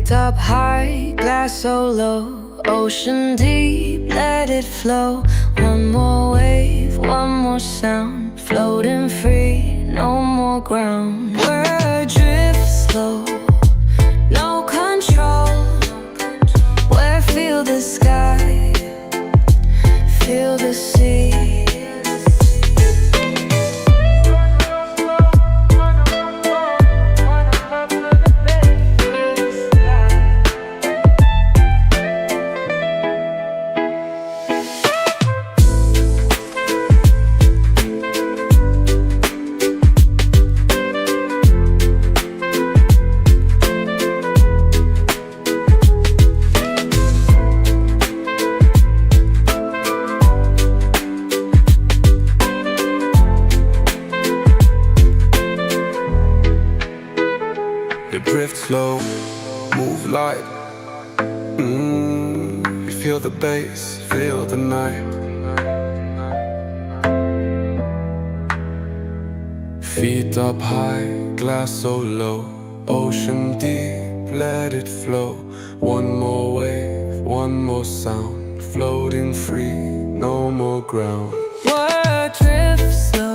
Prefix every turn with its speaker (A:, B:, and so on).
A: Feet up high, glass so low, ocean deep, let it flow. One more wave, one more sound, floating free, no more ground. We're adrift slow, no control. Where feel the sky, feel the sea.
B: Drift slow, move light. You feel the bass, feel the night. Feet up high, glass so low, ocean deep, let it flow. One more wave, one more sound, floating free, no more ground.
A: We're adrift slow,